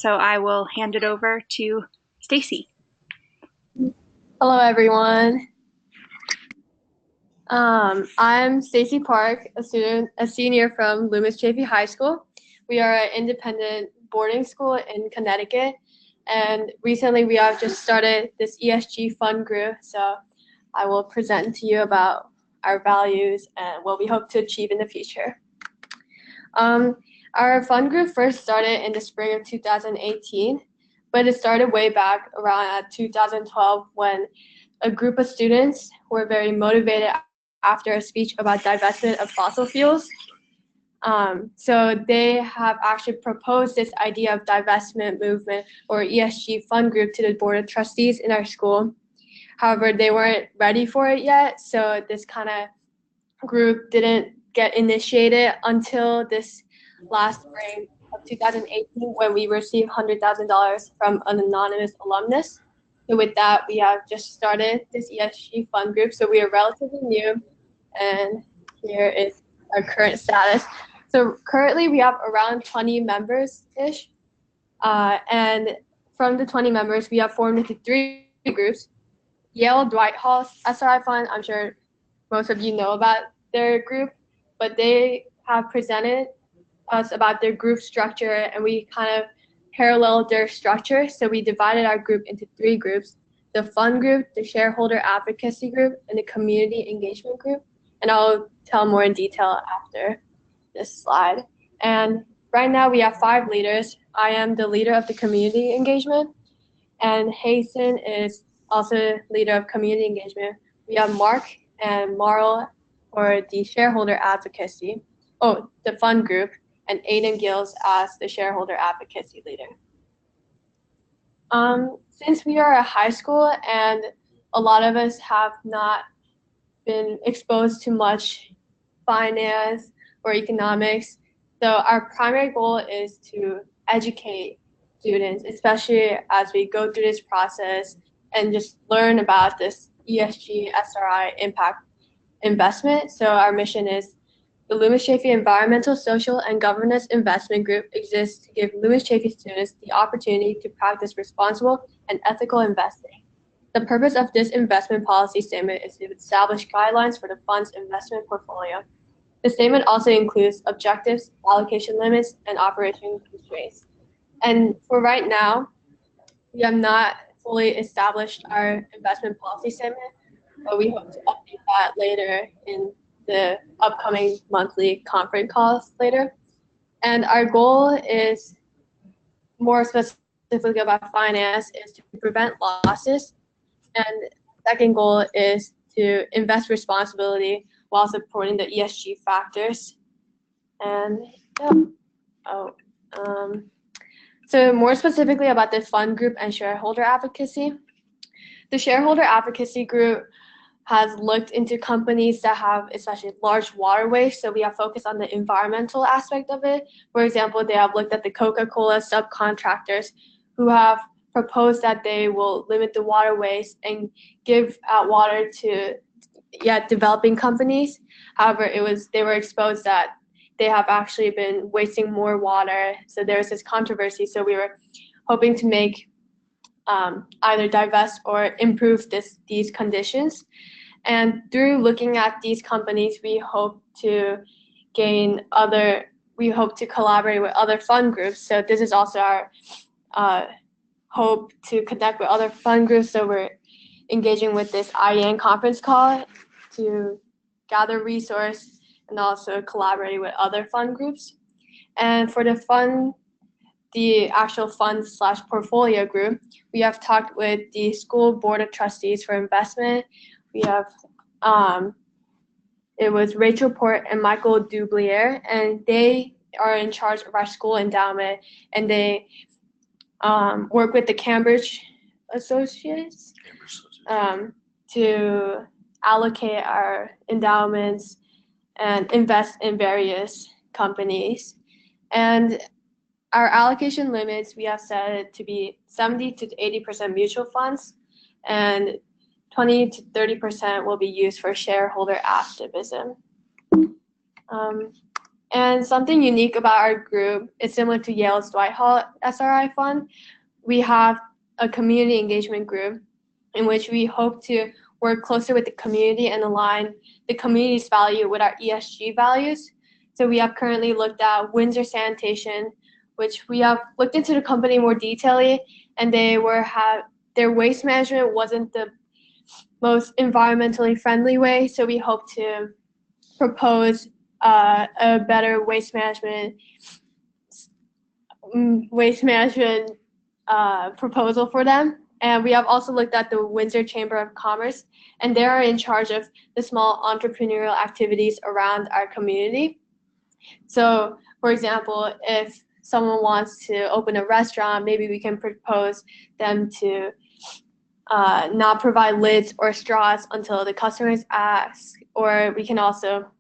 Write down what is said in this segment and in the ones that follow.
So I will hand it over to Stacy. Hello, everyone. I'm Stacy Park, a senior from Loomis Chaffee High School. We are an independent boarding school in Connecticut, and recently we have just started this ESG fund group. So I will present to you about our values and what we hope to achieve in the future. Our fund group first started in the spring of 2018, but it started way back around 2012 when a group of students were very motivated after a speech about divestment of fossil fuels. So they have actually proposed this idea of divestment movement or ESG fund group to the board of trustees in our school. However, they weren't ready for it yet, so this kind of group didn't get initiated until this last spring of 2018 when we received $100,000 from an anonymous alumnus. So with that, we have just started this ESG fund group. So we are relatively new, and here is our current status. So currently we have around 20 members-ish, and from the 20 members, we have formed into 3 groups. Yale Dwight Hall SRI Fund, I'm sure most of you know about their group, but they have presented us about their group structure, and we kind of paralleled their structure. So we divided our group into 3 groups: the fund group, the shareholder advocacy group, and the community engagement group. And I'll tell more in detail after this slide. And right now we have 5 leaders. I am the leader of the community engagement, and Hasten is also leader of community engagement. We have Mark and Marl for the shareholder advocacy, the fund group, and Aiden Gills as the shareholder advocacy leader. Since we are a high school and a lot of us have not been exposed to much finance or economics, so our primary goal is to educate students, especially as we go through this process and just learn about this ESG SRI impact investment. So our mission is the Loomis Chaffee Environmental, Social, and Governance Investment Group exists to give Loomis Chaffee students the opportunity to practice responsible and ethical investing. The purpose of this investment policy statement is to establish guidelines for the fund's investment portfolio. The statement also includes objectives, allocation limits, and operation constraints. And for right now, we have not fully established our investment policy statement, but we hope to update that later in the upcoming monthly conference calls later. And our goal is, more specifically about finance, is to prevent losses. And second goal is to invest responsibly while supporting the ESG factors. And so more specifically about the fund group and shareholder advocacy. The shareholder advocacy group has looked into companies that have especially large waterways. So we have focused on the environmental aspect of it. For example, they have looked at the Coca-Cola subcontractors who have proposed that they will limit the waterways and give out water to developing companies. However, they were exposed that they have actually been wasting more water. So there's this controversy. So we were hoping to make either divest or improve these conditions. And through looking at these companies, we hope to collaborate with other fund groups. So this is also our hope to connect with other fund groups. So we're engaging with this IEN conference call to gather resource and also collaborate with other fund groups. And for the actual fund/portfolio group, we have talked with the school board of trustees for investment. We have, it was Rachel Port and Michael Dublier, and they are in charge of our school endowment, and they work with the Cambridge Associates to allocate our endowments and invest in various companies. And our allocation limits, we have set it to be 70 to 80% mutual funds, and 20 to 30% will be used for shareholder activism. And something unique about our group is similar to Yale's Dwight Hall SRI Fund. We have a community engagement group in which we hope to work closer with the community and align the community's value with our ESG values. So we have currently looked at Windsor Sanitation, which we have looked into the company more detailedly, and their waste management wasn't the most environmentally friendly way. So we hope to propose a better waste management proposal for them. And we have also looked at the Windsor Chamber of Commerce, and they are in charge of the small entrepreneurial activities around our community. So, for example, if someone wants to open a restaurant, maybe we can propose them to not provide lids or straws until the customers ask, or we can also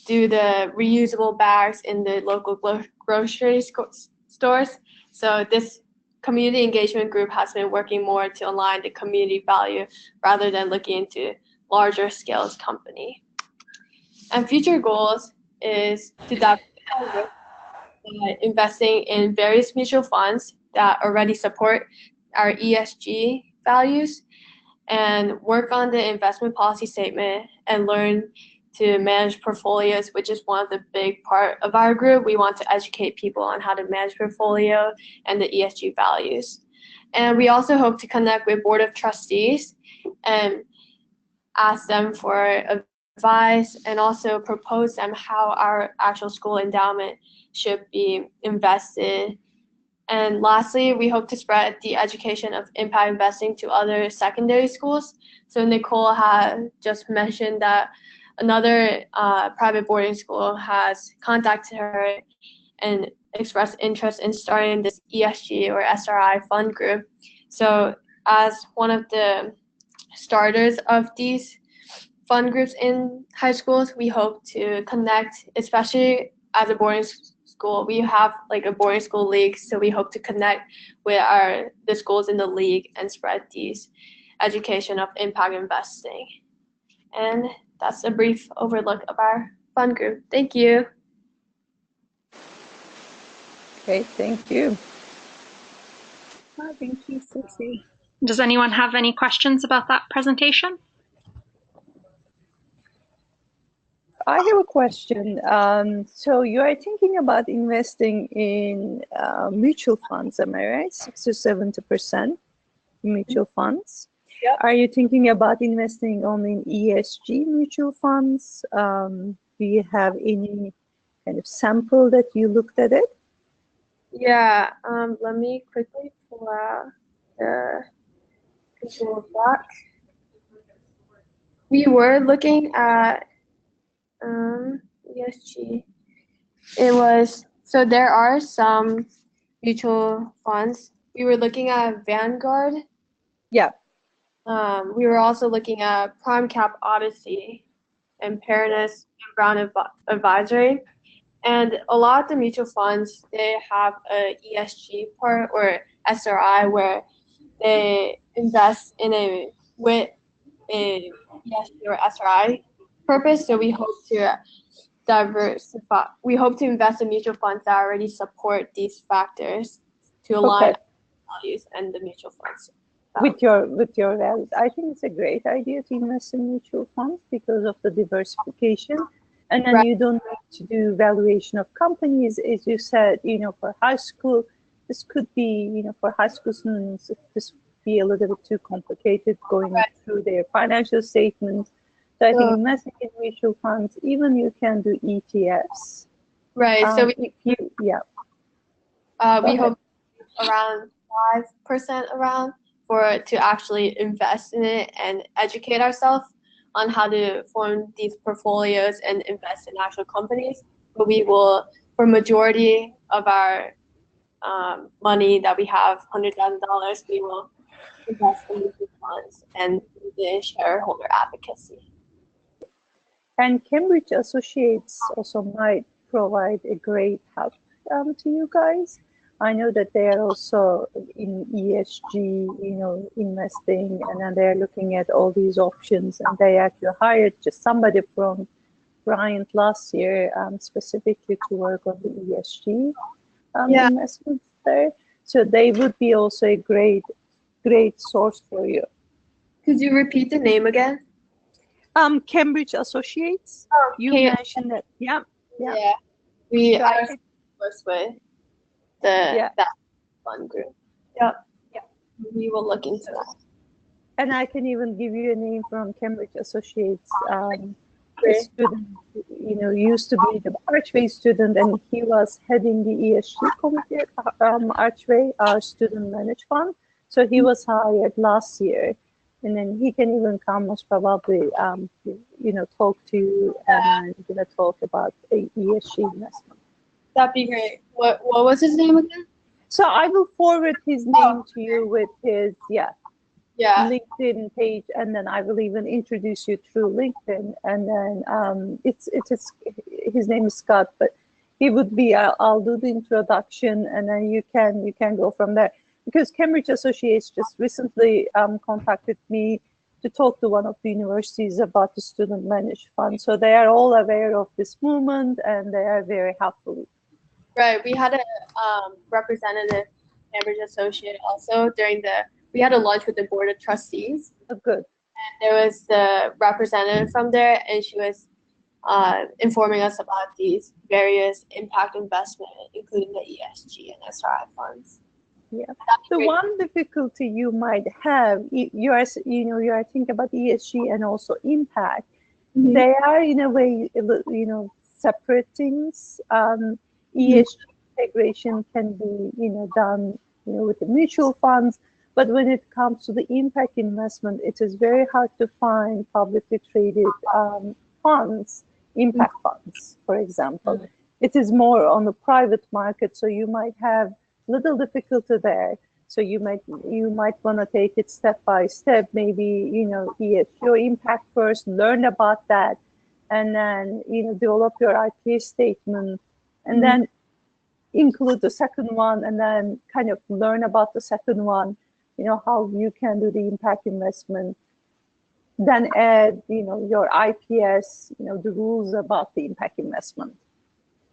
do the reusable bags in the local grocery stores. So this community engagement group has been working more to align the community value rather than looking into larger scale company. And future goals is to diversify investing in various mutual funds that already support our ESG values, and work on the investment policy statement and learn to manage portfolios, which is one of the big part of our group. We want to educate people on how to manage portfolio and the ESG values. And we also hope to connect with board of trustees and ask them for advice and also propose them how our actual school endowment should be invested. And lastly, we hope to spread the education of impact investing to other secondary schools. So Nicole had just mentioned that another private boarding school has contacted her and expressed interest in starting this ESG or SRI fund group. So as one of the starters of these fund groups in high schools, we hope to connect, especially as a boarding school. We have like a boarding school league, so we hope to connect with the schools in the league and spread these education of impact investing. And that's a brief overlook of our fund group. Thank you. Okay, thank you. Well, thank you, Stacy. Does anyone have any questions about that presentation? I have a question. So you are thinking about investing in mutual funds, am I right? 60 to 70% mutual funds. Yep. Are you thinking about investing only in ESG mutual funds? Do you have any kind of sample that you looked at it? Yeah, let me quickly pull out the Google Doc. We were looking at ESG. So there are some mutual funds. We were looking at Vanguard. Yeah. We were also looking at Prime Cap Odyssey and Paranus and Brown Advisory. And a lot of the mutual funds, they have a ESG part or SRI where they invest with a ESG or SRI purpose. So we hope to diversify. We hope to invest in mutual funds that already support these factors to align values and the mutual funds. With your values. I think it's a great idea to invest in mutual funds because of the diversification. And then you don't need to do valuation of companies, as you said, for high school, this could be, for high school students, this would be a little bit too complicated going through their financial statements. So I think investing in mutual funds, even you can do ETFs. Right. So we hope around 5% to actually invest in it and educate ourselves on how to form these portfolios and invest in actual companies. But we will, for majority of our money that we have, $100,000, we will invest in mutual funds and the shareholder advocacy. And Cambridge Associates also might provide a great help to you guys. I know that they are also in ESG, investing, and then they're looking at all these options, and they actually hired just somebody from grant last year specifically to work on the ESG investments there. So they would be also a great source for you. Could you repeat the name again? Cambridge Associates. Oh, you mentioned that. Yeah. We So I was with that fund group. Yeah. We will look into that. And I can even give you a name from Cambridge Associates. A student, used to be the Archway student, and he was heading the ESG committee at Archway, our student managed fund. So he was hired last year, and then he can even come most probably, talk to you and talk about a ESG investment. That'd be great. What was his name again? So I will forward his name to you with his LinkedIn page, and then I will even introduce you through LinkedIn. And then his name is Scott, but he would be. I'll do the introduction, and then you can go from there. Because Cambridge Associates just recently contacted me to talk to one of the universities about the student managed fund. So they are all aware of this movement, and they are very helpful. Right. We had a representative, Cambridge Associate, also we had a lunch with the board of trustees. Oh, good. And there was the representative from there, and she was informing us about these various impact investment, including the ESG and SRI funds. Yeah. The one difficulty you might have, you are thinking about ESG and also impact. Mm-hmm. They are in a way, separate things. ESG integration can be, done, with the mutual funds. But when it comes to the impact investment, it is very hard to find publicly traded funds, impact funds, for example. Mm-hmm. It is more on the private market, so you might have little difficulty there. So you might want to take it step by step. Maybe your impact first, learn about that, and then develop your IPA statement, and then include the second one, and then kind of learn about the second one. How you can do the impact investment. Then add your IPS, the rules about the impact investment.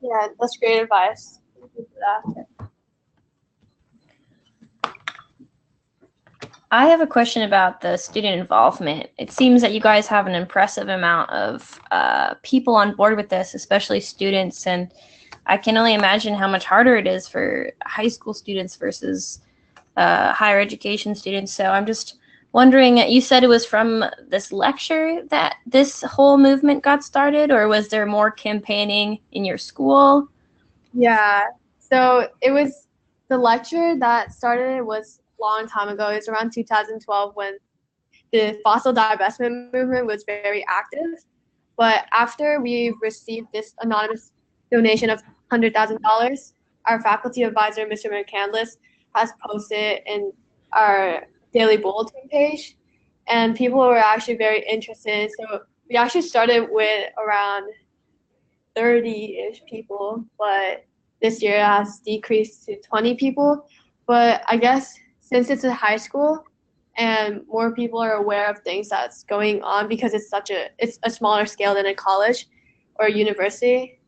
Yeah, that's great advice. Thank you for that. I have a question about the student involvement. It seems that you guys have an impressive amount of people on board with this, especially students, and I can only imagine how much harder it is for high school students versus higher education students. So I'm just wondering, you said it was from this lecture that this whole movement got started, or was there more campaigning in your school? Yeah, so it was the lecture that started was long time ago. It was around 2012 when the fossil divestment movement was very active. But after we received this anonymous donation of $100,000, our faculty advisor, Mr. McCandless, has posted in our daily bulletin page, and people were actually very interested. So we actually started with around 30-ish people, but this year it has decreased to 20 people. But I guess since it's a high school and more people are aware of things that's going on because it's a smaller scale than a college or a university.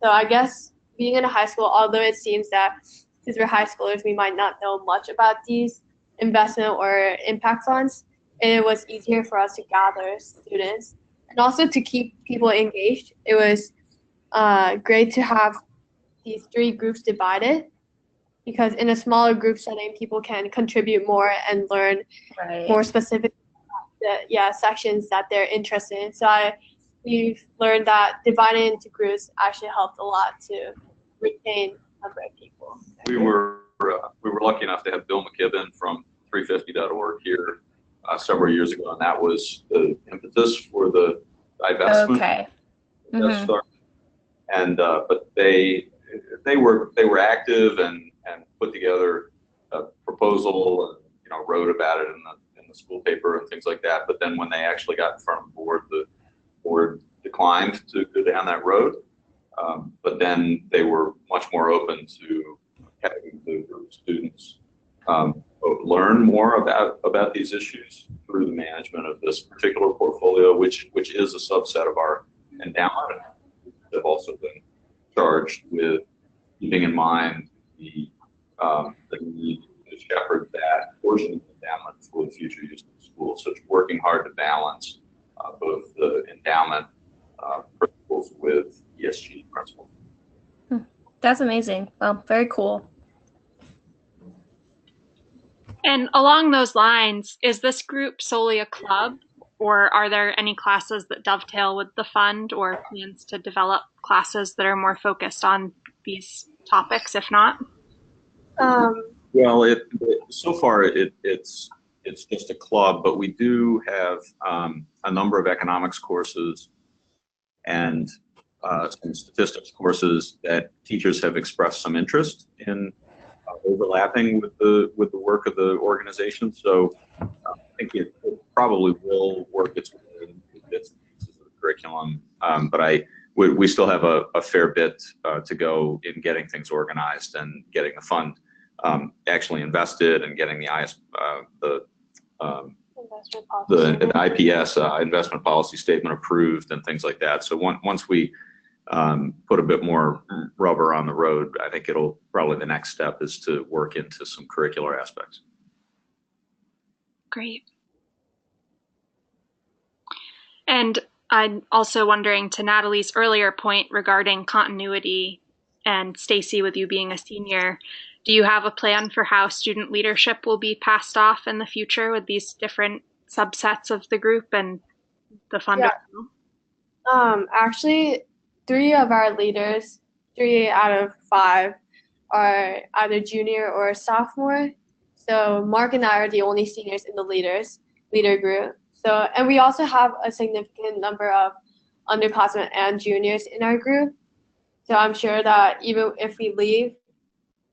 So I guess being in a high school, although it seems that since we're high schoolers, we might not know much about these investment or impact funds, it was easier for us to gather students and also to keep people engaged. It was great to have these three groups divided, because in a smaller group setting, people can contribute more and learn more specific sections that they're interested in. So we've learned that dividing into groups actually helped a lot to retain a number of people. We were lucky enough to have Bill McKibben from 350.org here several years ago, and that was the impetus for the divestment. Okay. Mm-hmm. And but they were active and put together a proposal and wrote about it in the school paper and things like that. But then when they actually got in front of the board declined to go down that road. But then they were much more open to having the students learn more about these issues through the management of this particular portfolio, which is a subset of our endowment. have also been charged with keeping in mind the need to shepherd that portion of the endowment for the future use of the school. So it's working hard to balance both the endowment principles with ESG principles. That's amazing. Well, very cool. And along those lines, is this group solely a club, or are there any classes that dovetail with the fund, or plans to develop classes that are more focused on these topics, if not? Well, so far it's just a club, but we do have a number of economics courses and some statistics courses that teachers have expressed some interest in overlapping with the work of the organization. So I think it probably will work its way into bits and pieces of the curriculum, but we still have a fair bit to go in getting things organized and getting the fund actually invested and getting the IPS investment policy statement approved and things like that. So once we put a bit more rubber on the road, I think it'll probably the next step is to work into some curricular aspects. Great. And I'm also wondering, to Natalie's earlier point regarding continuity, and Stacy, with you being a senior, do you have a plan for how student leadership will be passed off in the future with these different subsets of the group and the fund? Yeah. Actually, 3 of our leaders, 3 out of 5, are either junior or sophomore. So Mark and I are the only seniors in the leader group. So, and we also have a significant number of underclassmen and juniors in our group. So I'm sure that even if we leave,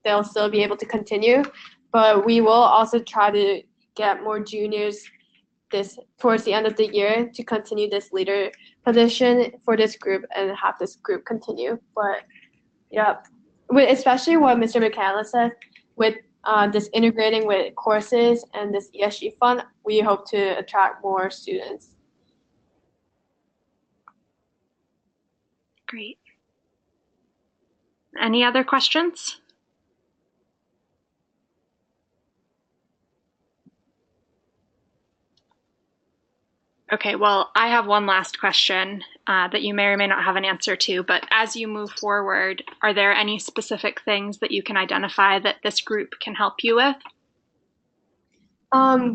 they'll still be able to continue. But we will also try to get more juniors towards the end of the year to continue this leader position for this group and have this group continue. But yeah, especially what Mr. McCandless said, with this integrating with courses and this ESG fund, we hope to attract more students. Great. Any other questions? Okay, well, I have one last question that you may or may not have an answer to, but as you move forward, are there any specific things that you can identify that this group can help you with?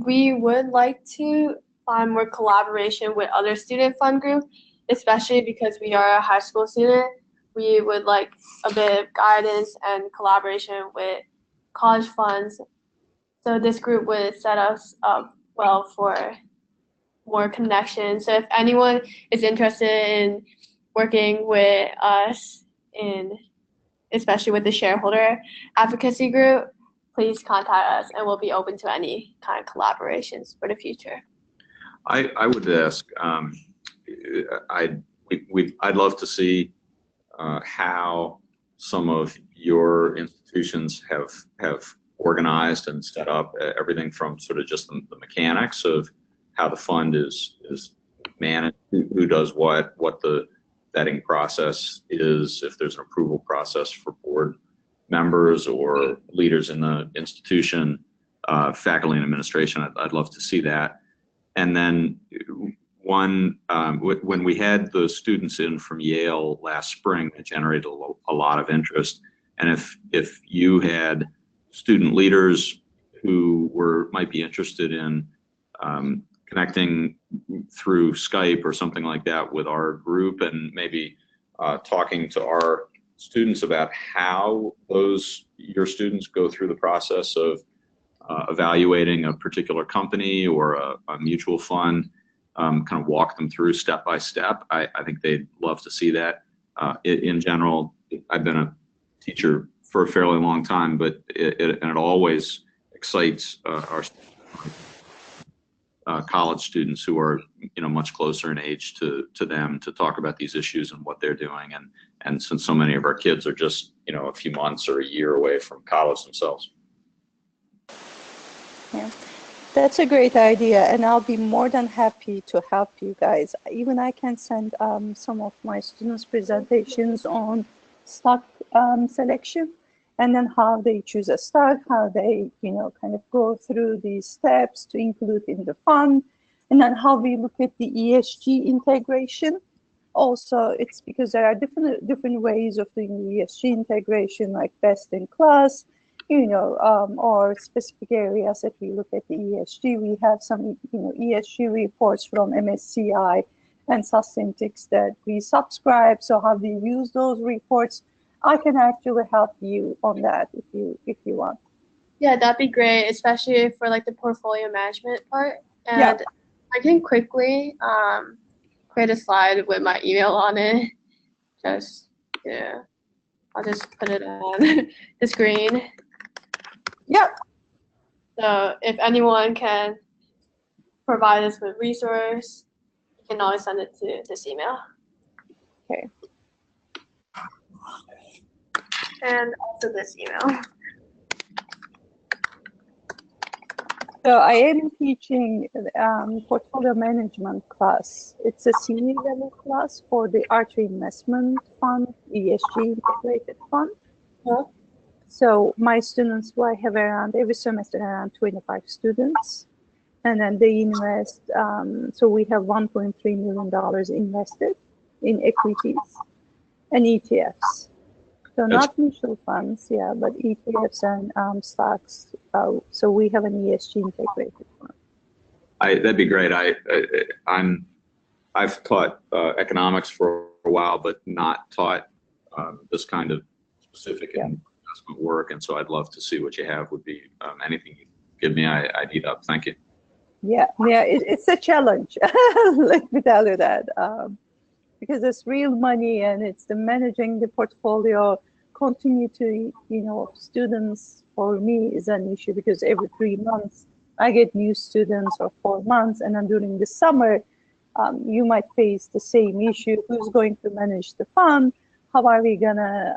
We would like to find more collaboration with other student fund groups, especially because we are a high school student. We would like a bit of guidance and collaboration with college funds. So this group would set us up well for more connections. So if anyone is interested in working with us, especially with the Shareholder Advocacy group, please contact us and we'll be open to any kind of collaborations for the future. I would ask, I'd love to see how some of your institutions have organized and set up everything from sort of just the mechanics of how the fund is managed, who does what the vetting process is, if there's an approval process for board members or leaders in the institution, faculty and administration. I'd love to see that. And then when we had the students in from Yale last spring, it generated a lot of interest. And if you had student leaders who might be interested in connecting through Skype or something like that with our group and maybe talking to our students about how your students go through the process of evaluating a particular company or a mutual fund, kind of walk them through step by step. I think they'd love to see that. In general, I've been a teacher for a fairly long time, but it always excites our college students who are much closer in age to them to talk about these issues and what they're doing. And since so many of our kids are just a few months or a year away from college themselves. Yeah. That's a great idea, and I'll be more than happy to help you guys. Even I can send some of my students' presentations on stock selection, and then how they choose a stock, how they, kind of go through these steps to include in the fund, and then how we look at the ESG integration. Also, it's because there are different ways of doing ESG integration, like best in class, or specific areas that we look at the ESG. We have some, ESG reports from MSCI and Sustainalytics that we subscribe. So how we use those reports, I can actually help you on that if you want. Yeah, that'd be great, especially for like the portfolio management part. And Yeah. I can quickly create a slide with my email on it. I'll just put it on the screen. Yeah. So if anyone can provide us with resource, you can always send it to this email. Okay. And also this email. So I am teaching portfolio management class. It's a senior level class for the Archer Investment Fund, ESG Integrated Fund. Huh? So my students, I have every semester around 25 students, and then they invest. So we have $1.3 million invested in equities and ETFs. So not mutual funds, yeah, but ETFs and stocks. So we have an ESG integrated fund. That'd be great. I've taught economics for a while, but not taught this kind of specific investment work, and so I'd love to see what you have. Would be anything you give me, I'd eat up. Thank you. Yeah, it's a challenge. Let me tell you that, because it's real money and it's the managing the portfolio. Continue to, students for me is an issue because every 3 months I get new students, or 4 months, and then during the summer, you might face the same issue. Who's going to manage the fund? How are we gonna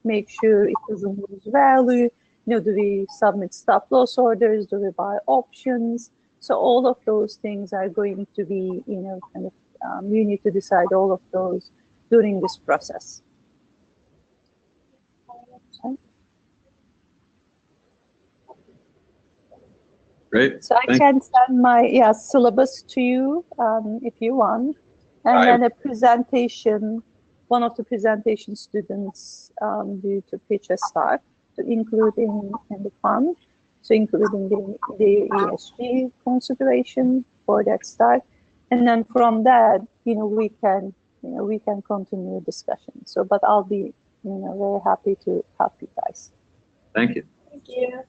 make sure it doesn't lose value? Do we submit stop loss orders? Do we buy options? So all of those things are going to be, kind of, you need to decide all of those during this process. Great. So I can send my syllabus to you if you want, and then a presentation. One of the presentation students due to pitch a stock to include in the fund, so including the ESG consideration for that stock, and then from that, we can continue discussion. So, but I'll be very happy to help you guys. Thank you. Thank you.